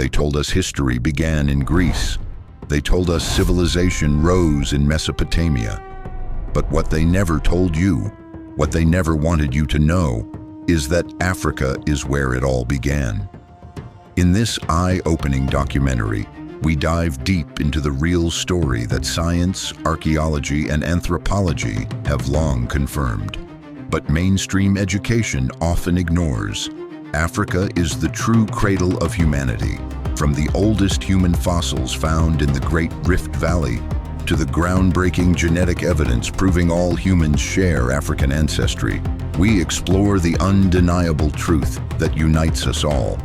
They told us history began in Greece. They told us civilization rose in Mesopotamia. But what they never told you, what they never wanted you to know, is that Africa is where it all began. In this eye-opening documentary, we dive deep into the real story that science, archaeology, and anthropology have long confirmed. But mainstream education often ignores. Africa is the true cradle of humanity, from the oldest human fossils found in the Great Rift Valley to the groundbreaking genetic evidence proving all humans share African ancestry. We explore the undeniable truth that unites us all.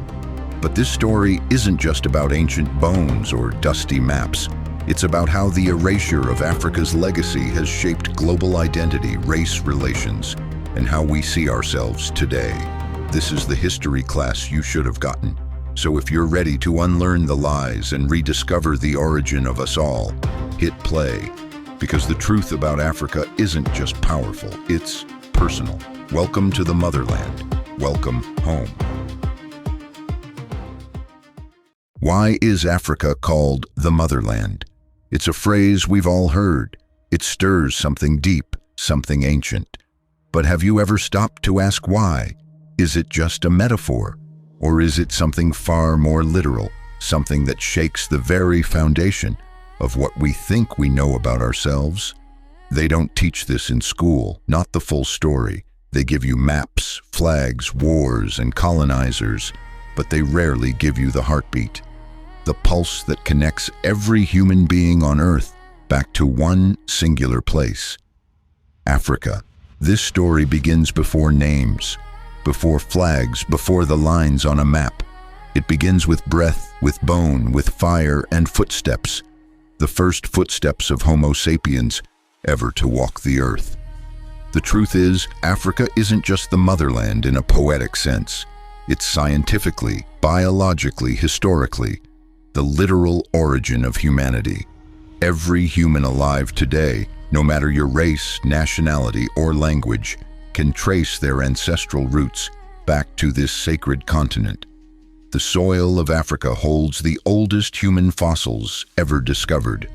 But this story isn't just about ancient bones or dusty maps. It's about how the erasure of Africa's legacy has shaped global identity, race relations, and how we see ourselves today. This is the history class you should have gotten. So if you're ready to unlearn the lies and rediscover the origin of us all, hit play. Because the truth about Africa isn't just powerful, it's personal. Welcome to the Motherland. Welcome home. Why is Africa called the Motherland? It's a phrase we've all heard. It stirs something deep, something ancient. But have you ever stopped to ask why? Is it just a metaphor? Or is it something far more literal, something that shakes the very foundation of what we think we know about ourselves? They don't teach this in school, not the full story. They give you maps, flags, wars, and colonizers, but they rarely give you the heartbeat, the pulse that connects every human being on Earth back to one singular place. Africa. This story begins before names, before flags, before the lines on a map. It begins with breath, with bone, with fire and footsteps, the first footsteps of Homo sapiens ever to walk the earth. The truth is, Africa isn't just the motherland in a poetic sense. It's scientifically, biologically, historically, the literal origin of humanity. Every human alive today, no matter your race, nationality, or language, can trace their ancestral roots back to this sacred continent. The soil of Africa holds the oldest human fossils ever discovered.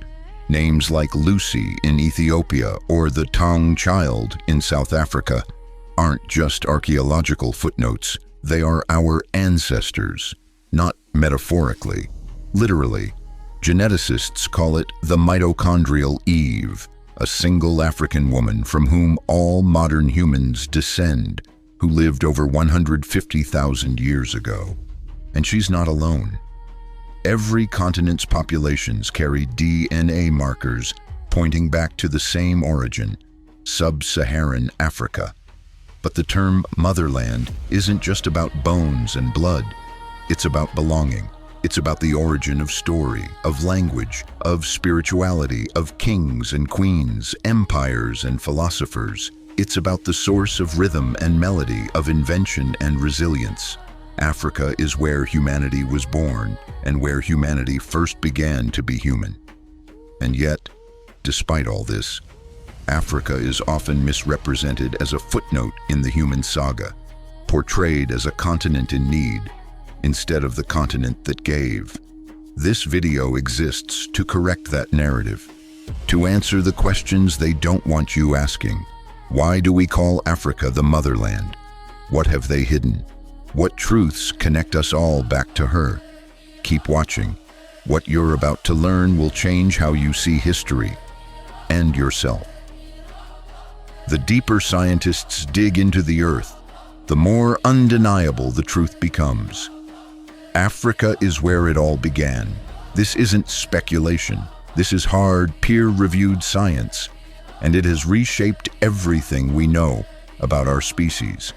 Names like Lucy in Ethiopia or the Tong child in South Africa aren't just archaeological footnotes. They are our ancestors, not metaphorically, literally. Geneticists call it the mitochondrial Eve, a single African woman from whom all modern humans descend, who lived over 150,000 years ago. And she's not alone. Every continent's populations carry DNA markers pointing back to the same origin, sub-Saharan Africa. But the term motherland isn't just about bones and blood. It's about belonging. It's about the origin of story, of language, of spirituality, of kings and queens, empires and philosophers. It's about the source of rhythm and melody, of invention and resilience. Africa is where humanity was born and where humanity first began to be human. And yet, despite all this, Africa is often misrepresented as a footnote in the human saga, portrayed as a continent in need, instead of the continent that gave. This video exists to correct that narrative, to answer the questions they don't want you asking. Why do we call Africa the motherland? What have they hidden? What truths connect us all back to her? Keep watching. What you're about to learn will change how you see history and yourself. The deeper scientists dig into the earth, the more undeniable the truth becomes. Africa is where it all began. This isn't speculation. This is hard, peer-reviewed science, and it has reshaped everything we know about our species.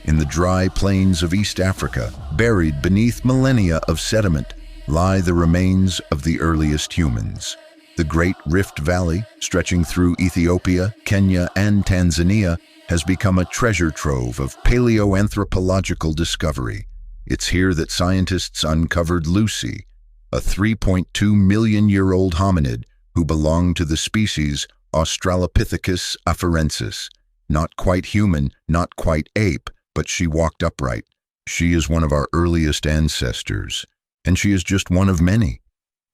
In the dry plains of East Africa, buried beneath millennia of sediment, lie the remains of the earliest humans. The Great Rift Valley, stretching through Ethiopia, Kenya, and Tanzania, has become a treasure trove of paleoanthropological discovery. It's here that scientists uncovered Lucy, a 3.2 million-year-old hominid who belonged to the species Australopithecus afarensis. Not quite human, not quite ape, but she walked upright. She is one of our earliest ancestors. And she is just one of many.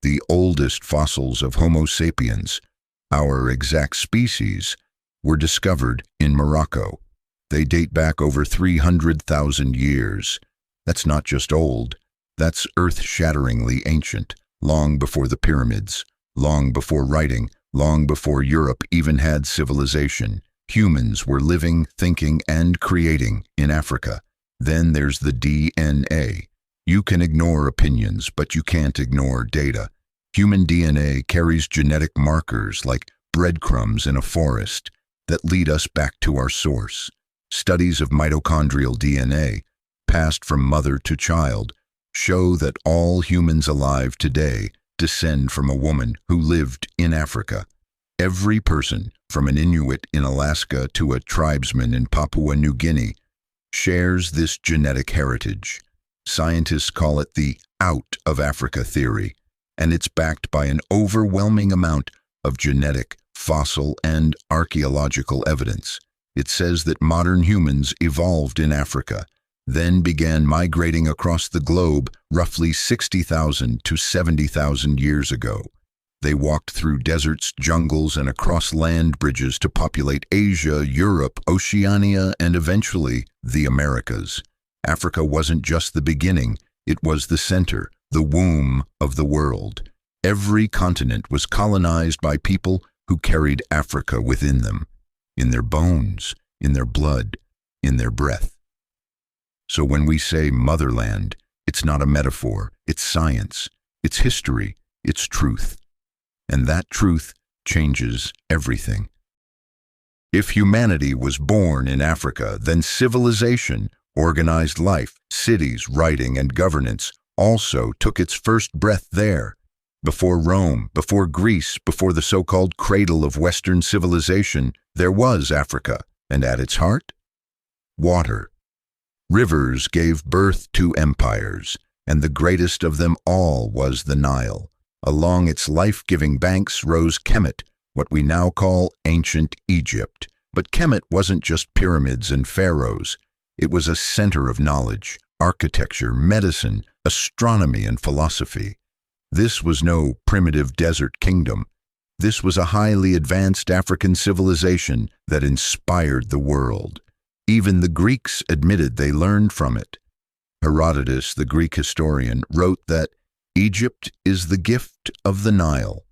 The oldest fossils of Homo sapiens, our exact species, were discovered in Morocco. They date back over 300,000 years. That's not just old, that's earth-shatteringly ancient, long before the pyramids, long before writing, long before Europe even had civilization. Humans were living, thinking, and creating in Africa. Then there's the DNA. You can ignore opinions, but you can't ignore data. Human DNA carries genetic markers like breadcrumbs in a forest that lead us back to our source. Studies of mitochondrial DNA, passed from mother to child, show that all humans alive today descend from a woman who lived in Africa. Every person, from an Inuit in Alaska to a tribesman in Papua New Guinea, shares this genetic heritage. Scientists call it the out of Africa theory, and it's backed by an overwhelming amount of genetic, fossil, and archaeological evidence. It says that modern humans evolved in Africa, then began migrating across the globe roughly 60,000 to 70,000 years ago. They walked through deserts, jungles, and across land bridges to populate Asia, Europe, Oceania, and eventually the Americas. Africa wasn't just the beginning, it was the center, the womb of the world. Every continent was colonized by people who carried Africa within them, in their bones, in their blood, in their breath. So when we say motherland, it's not a metaphor, it's science, it's history, it's truth. And that truth changes everything. If humanity was born in Africa, then civilization, organized life, cities, writing, and governance also took its first breath there. Before Rome, before Greece, before the so-called cradle of Western civilization, there was Africa, and at its heart, water. Rivers gave birth to empires, and the greatest of them all was the Nile. Along its life-giving banks rose Kemet, what we now call ancient Egypt. But Kemet wasn't just pyramids and pharaohs. It was a center of knowledge, architecture, medicine, astronomy, and philosophy. This was no primitive desert kingdom. This was a highly advanced African civilization that inspired the world. Even the Greeks admitted they learned from it. Herodotus, the Greek historian, wrote that Egypt is the gift of the Nile.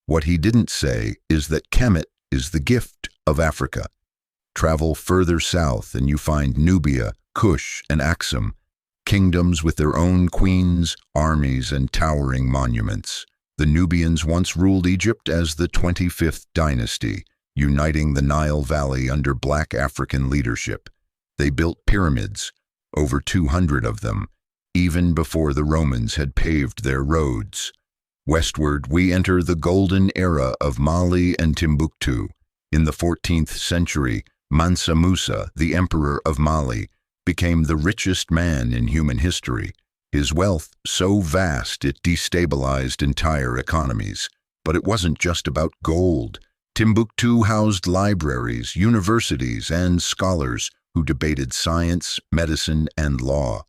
What he didn't say is that Kemet is the gift of Africa. Travel further south and you find Nubia, Kush, and Aksum, kingdoms with their own queens, armies, and towering monuments. The Nubians once ruled Egypt as the 25th dynasty, uniting the Nile Valley under Black African leadership. They built pyramids, over 200 of them, even before the Romans had paved their roads. Westward, we enter the golden era of Mali and Timbuktu. In the 14th century, Mansa Musa, the emperor of Mali, became the richest man in human history. His wealth so vast it destabilized entire economies. But it wasn't just about gold. Timbuktu housed libraries, universities, and scholars who debated science, medicine, and law.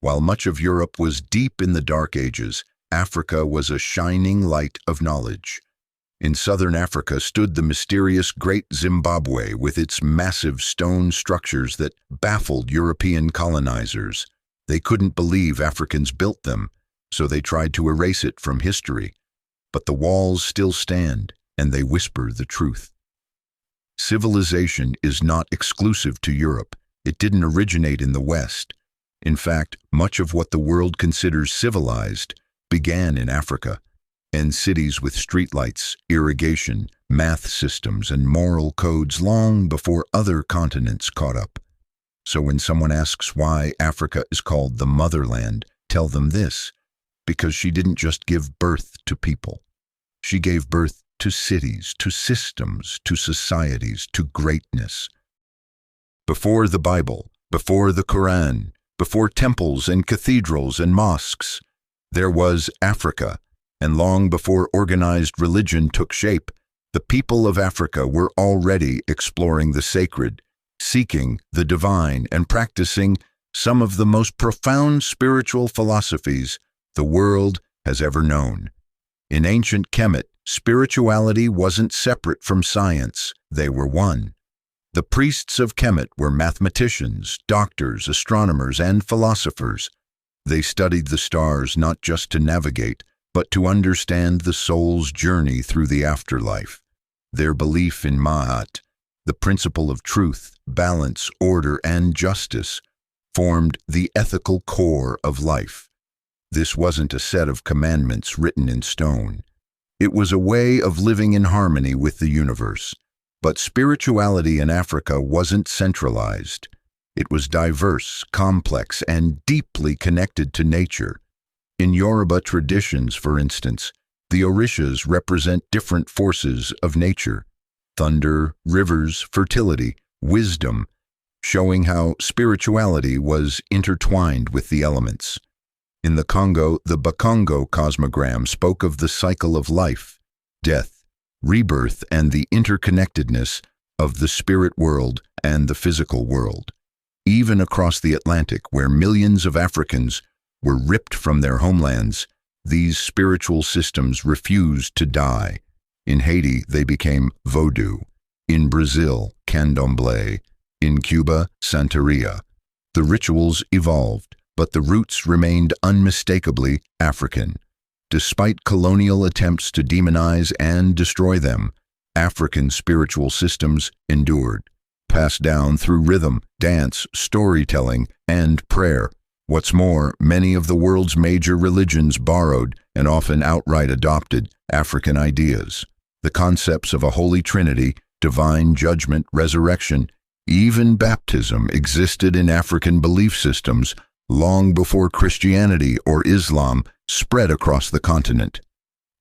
While much of Europe was deep in the Dark Ages, Africa was a shining light of knowledge. In southern Africa stood the mysterious Great Zimbabwe with its massive stone structures that baffled European colonizers. They couldn't believe Africans built them, so they tried to erase it from history. But the walls still stand, and they whisper the truth. Civilization is not exclusive to Europe. It didn't originate in the West. In fact, much of what the world considers civilized began in Africa, and cities with streetlights, irrigation, math systems, and moral codes long before other continents caught up. So when someone asks why Africa is called the motherland, tell them this: because she didn't just give birth to people. She gave birth to cities, to systems, to societies, to greatness. Before the Bible, before the Quran, before temples and cathedrals and mosques, there was Africa, and long before organized religion took shape, the people of Africa were already exploring the sacred, seeking the divine, and practicing some of the most profound spiritual philosophies the world has ever known. In ancient Kemet, spirituality wasn't separate from science, they were one. The priests of Kemet were mathematicians, doctors, astronomers, and philosophers. They studied the stars not just to navigate, but to understand the soul's journey through the afterlife. Their belief in Ma'at, the principle of truth, balance, order, and justice, formed the ethical core of life. This wasn't a set of commandments written in stone. It was a way of living in harmony with the universe. But spirituality in Africa wasn't centralized. It was diverse, complex, and deeply connected to nature. In Yoruba traditions, for instance, the Orishas represent different forces of nature: thunder, rivers, fertility, wisdom, showing how spirituality was intertwined with the elements. In the Congo, the Bakongo cosmogram spoke of the cycle of life, death, rebirth, and the interconnectedness of the spirit world and the physical world. Even across the Atlantic, where millions of Africans were ripped from their homelands, these spiritual systems refused to die. In Haiti, they became Vodou. In Brazil, Candomblé. In Cuba, Santeria. The rituals evolved, but the roots remained unmistakably African. Despite colonial attempts to demonize and destroy them, African spiritual systems endured, passed down through rhythm, dance, storytelling, and prayer. What's more, many of the world's major religions borrowed and often outright adopted African ideas. The concepts of a Holy Trinity, divine judgment, resurrection, even baptism existed in African belief systems long before Christianity or Islam spread across the continent.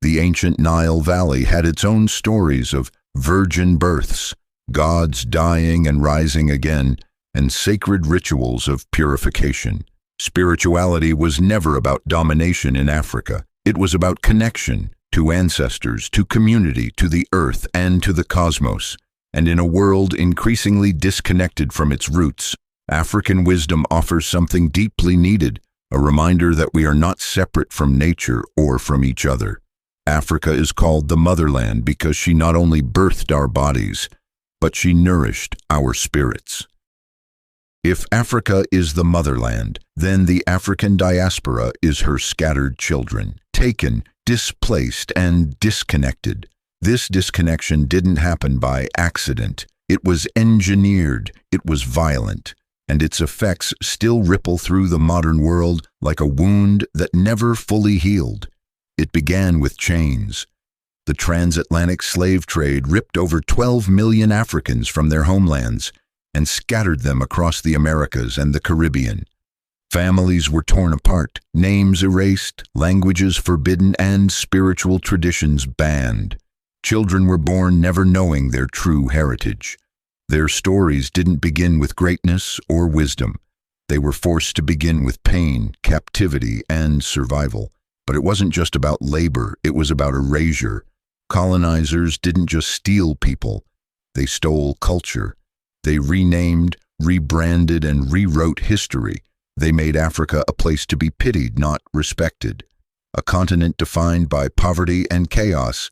The ancient Nile Valley had its own stories of virgin births, gods dying and rising again, and sacred rituals of purification. Spirituality was never about domination in Africa. It was about connection to ancestors, to community, to the earth, and to the cosmos. And in a world increasingly disconnected from its roots, African wisdom offers something deeply needed, a reminder that we are not separate from nature or from each other. Africa is called the Motherland because she not only birthed our bodies, but she nourished our spirits. If Africa is the motherland, then the African diaspora is her scattered children, taken, displaced, and disconnected. This disconnection didn't happen by accident. It was engineered, it was violent, and its effects still ripple through the modern world like a wound that never fully healed. It began with chains. The transatlantic slave trade ripped over 12 million Africans from their homelands and scattered them across the Americas and the Caribbean. Families were torn apart, names erased, languages forbidden, and spiritual traditions banned. Children were born never knowing their true heritage. Their stories didn't begin with greatness or wisdom. They were forced to begin with pain, captivity, and survival. But it wasn't just about labor, it was about erasure. Colonizers didn't just steal people, they stole culture. They renamed, rebranded, and rewrote history. They made Africa a place to be pitied, not respected. A continent defined by poverty and chaos,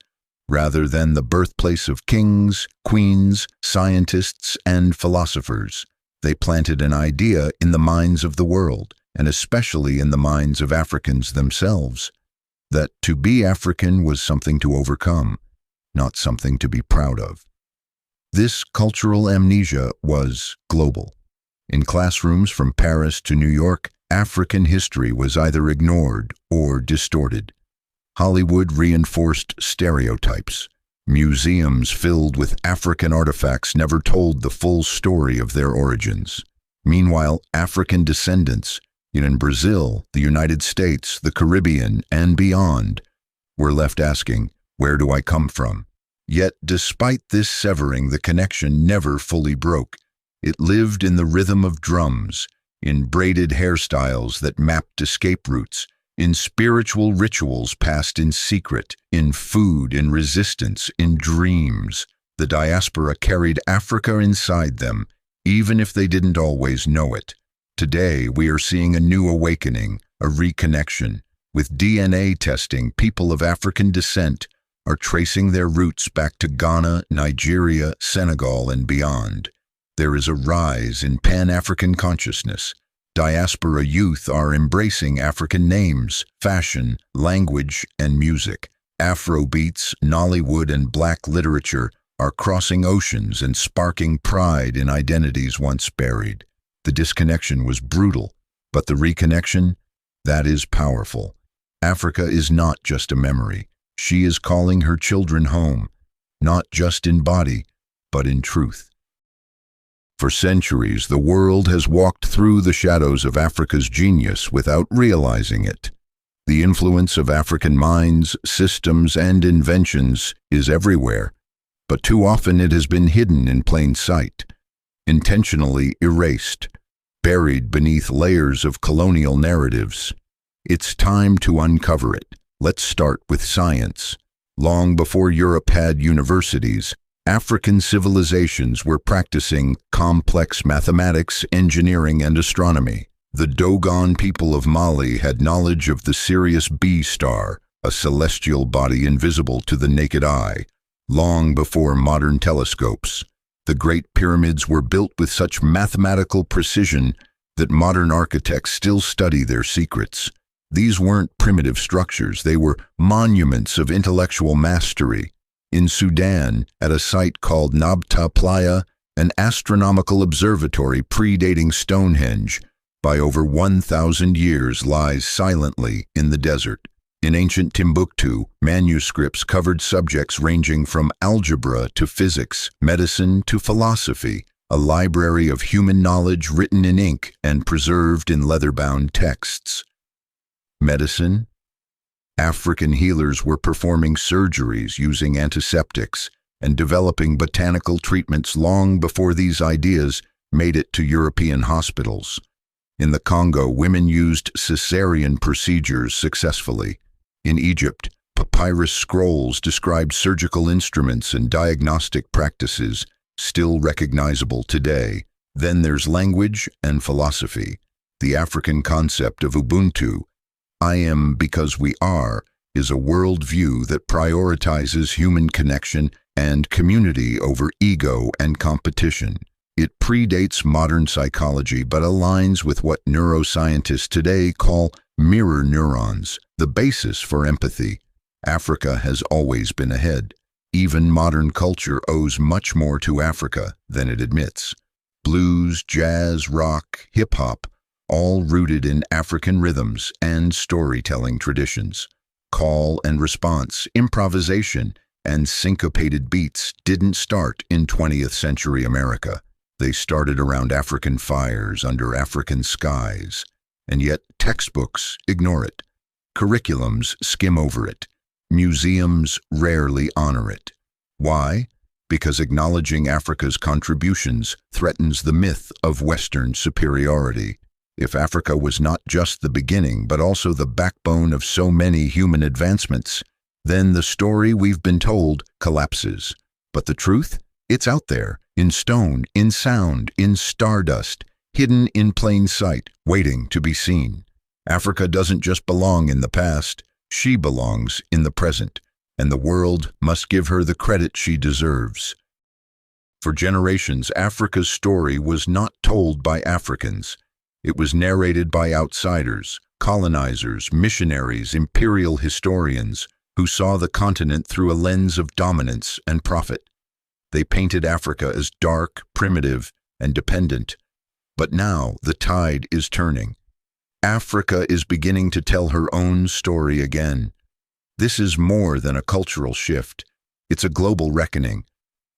rather than the birthplace of kings, queens, scientists, and philosophers. They planted an idea in the minds of the world, and especially in the minds of Africans themselves, that to be African was something to overcome, not something to be proud of. This cultural amnesia was global. In classrooms from Paris to New York, African history was either ignored or distorted. Hollywood reinforced stereotypes. Museums filled with African artifacts never told the full story of their origins. Meanwhile, African descendants in Brazil, the United States, the Caribbean, and beyond were left asking, "Where do I come from?" Yet, despite this severing, the connection never fully broke. It lived in the rhythm of drums, in braided hairstyles that mapped escape routes, in spiritual rituals passed in secret, in food, in resistance, in dreams. The diaspora carried Africa inside them, even if they didn't always know it. Today, we are seeing a new awakening, a reconnection. With DNA testing, people of African descent are tracing their roots back to Ghana, Nigeria, Senegal, and beyond. There is a rise in Pan-African consciousness. Diaspora youth are embracing African names, fashion, language, and music. Afrobeats, Nollywood, and Black literature are crossing oceans and sparking pride in identities once buried. The disconnection was brutal, but the reconnection, that is powerful. Africa is not just a memory. She is calling her children home, not just in body, but in truth. For centuries, the world has walked through the shadows of Africa's genius without realizing it. The influence of African minds, systems, and inventions is everywhere, but too often it has been hidden in plain sight, intentionally erased, buried beneath layers of colonial narratives. It's time to uncover it. Let's start with science. Long before Europe had universities, African civilizations were practicing complex mathematics, engineering, and astronomy. The Dogon people of Mali had knowledge of the Sirius B star, a celestial body invisible to the naked eye. Long before modern telescopes, the Great Pyramids were built with such mathematical precision that modern architects still study their secrets. These weren't primitive structures, they were monuments of intellectual mastery. In Sudan, at a site called Nabta Playa, an astronomical observatory predating Stonehenge by over 1,000 years lies silently in the desert. In ancient Timbuktu, manuscripts covered subjects ranging from algebra to physics, medicine to philosophy, a library of human knowledge written in ink and preserved in leather-bound texts. Medicine? African healers were performing surgeries using antiseptics and developing botanical treatments long before these ideas made it to European hospitals. In the Congo, women used cesarean procedures successfully. In Egypt, papyrus scrolls described surgical instruments and diagnostic practices, still recognizable today. Then there's language and philosophy. The African concept of Ubuntu, I am because we are, is a worldview that prioritizes human connection and community over ego and competition. It predates modern psychology but aligns with what neuroscientists today call mirror neurons, the basis for empathy. Africa has always been ahead. Even modern culture owes much more to Africa than it admits. Blues, jazz, rock, hip-hop, all rooted in African rhythms and storytelling traditions. Call and response, improvisation, and syncopated beats didn't start in 20th century America. They started around African fires under African skies. And yet textbooks ignore it. Curriculums skim over it. Museums rarely honor it. Why? Because acknowledging Africa's contributions threatens the myth of Western superiority. If Africa was not just the beginning, but also the backbone of so many human advancements, then the story we've been told collapses. But the truth? It's out there, in stone, in sound, in stardust, hidden in plain sight, waiting to be seen. Africa doesn't just belong in the past, she belongs in the present, and the world must give her the credit she deserves. For generations, Africa's story was not told by Africans. It was narrated by outsiders, colonizers, missionaries, imperial historians, who saw the continent through a lens of dominance and profit. They painted Africa as dark, primitive, and dependent. But now the tide is turning. Africa is beginning to tell her own story again. This is more than a cultural shift. It's a global reckoning.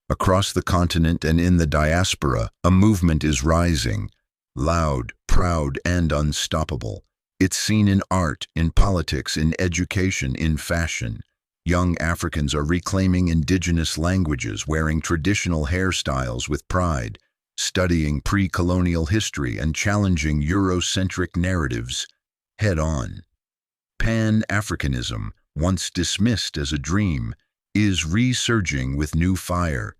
Across the continent and in the diaspora, a movement is rising. Loud, proud, and unstoppable. It's seen in art, in politics, in education, in fashion. Young Africans are reclaiming indigenous languages, wearing traditional hairstyles with pride, studying pre-colonial history and challenging Eurocentric narratives head-on. Pan-Africanism, once dismissed as a dream, is resurging with new fire.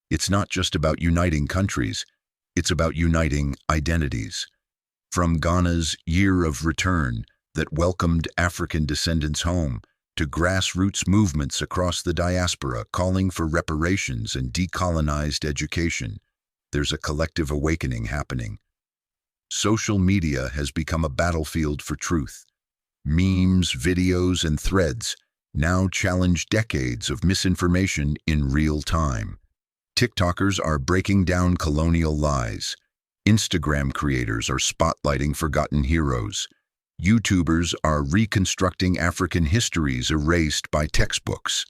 It's not just about uniting countries, it's about uniting identities. From Ghana's Year of Return that welcomed African descendants home, to grassroots movements across the diaspora calling for reparations and decolonized education. There's a collective awakening happening. Social media has become a battlefield for truth. Memes, videos, and threads now challenge decades of misinformation in real time. TikTokers are breaking down colonial lies. Instagram creators are spotlighting forgotten heroes. YouTubers are reconstructing African histories erased by textbooks.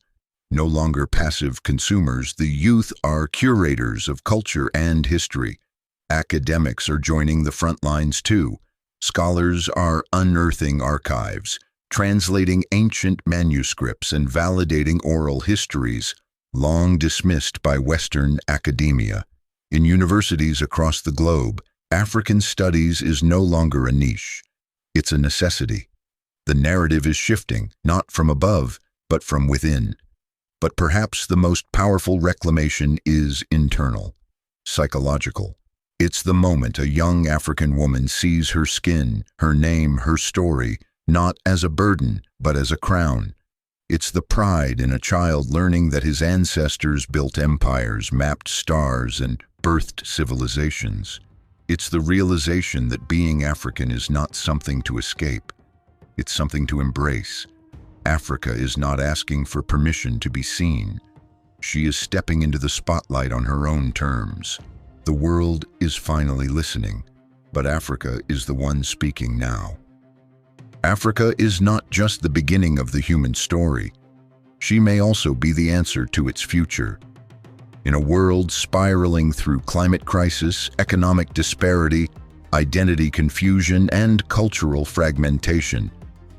No longer passive consumers, the youth are curators of culture and history. Academics are joining the front lines too. Scholars are unearthing archives, translating ancient manuscripts and validating oral histories long dismissed by Western academia. In universities across the globe, African studies is no longer a niche. It's a necessity. The narrative is shifting, not from above, but from within. But perhaps the most powerful reclamation is internal, psychological. It's the moment a young African woman sees her skin, her name, her story, not as a burden, but as a crown. It's the pride in a child learning that his ancestors built empires, mapped stars, and birthed civilizations. It's the realization that being African is not something to escape. It's something to embrace. Africa is not asking for permission to be seen. She is stepping into the spotlight on her own terms. The world is finally listening, but Africa is the one speaking now. Africa is not just the beginning of the human story. She may also be the answer to its future. In a world spiraling through climate crisis, economic disparity, identity confusion, and cultural fragmentation,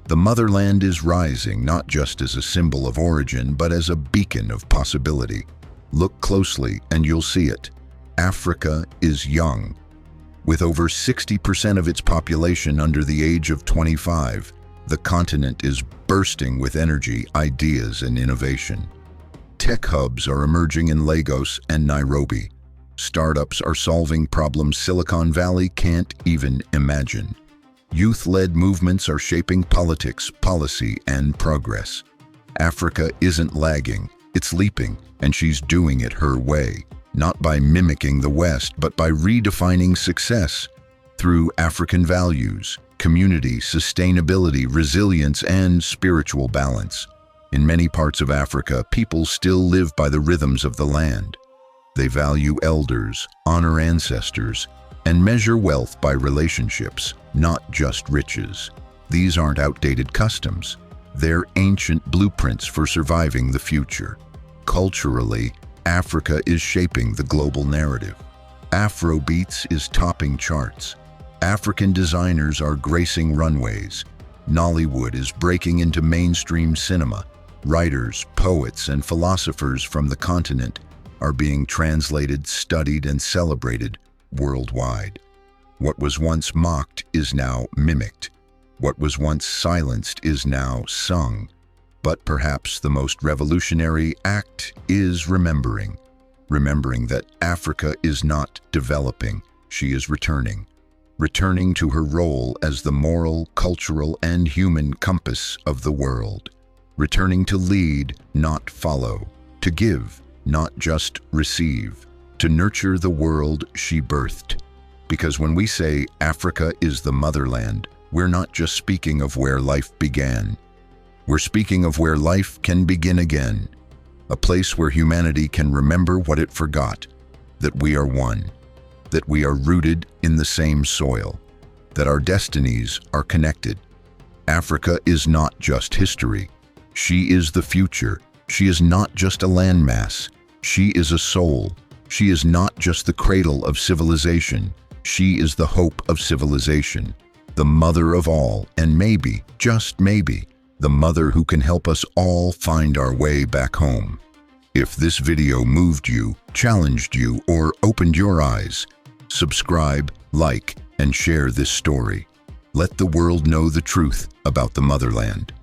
the motherland is rising not just as a symbol of origin, but as a beacon of possibility. Look closely and you'll see it. Africa is young. With over 60% of its population under the age of 25, the continent is bursting with energy, ideas, and innovation. Tech hubs are emerging in Lagos and Nairobi. Startups are solving problems Silicon Valley can't even imagine. Youth-led movements are shaping politics, policy, and progress. Africa isn't lagging, it's leaping, and she's doing it her way, not by mimicking the West, but by redefining success through African values, community, sustainability, resilience, and spiritual balance. In many parts of Africa, people still live by the rhythms of the land. They value elders, honor ancestors, and measure wealth by relationships, not just riches. These aren't outdated customs. They're ancient blueprints for surviving the future. Culturally, Africa is shaping the global narrative. Afrobeats is topping charts. African designers are gracing runways. Nollywood is breaking into mainstream cinema. Writers, poets, and philosophers from the continent are being translated, studied, and celebrated worldwide. What was once mocked is now mimicked. What was once silenced is now sung. But perhaps the most revolutionary act is remembering that Africa is not developing, she is returning to her role as the moral, cultural, and human compass of the world. Returning to lead, not follow, to give, not just receive, to nurture the world she birthed. Because when we say Africa is the motherland, we're not just speaking of where life began. We're speaking of where life can begin again, a place where humanity can remember what it forgot, that we are one, that we are rooted in the same soil, that our destinies are connected. Africa is not just history. She is the future. She is not just a landmass. She is a soul. She is not just the cradle of civilization. She is the hope of civilization, the mother of all, and maybe, just maybe, the mother who can help us all find our way back home. If this video moved you, challenged you, or opened your eyes, subscribe, like, and share this story. Let the world know the truth about the motherland.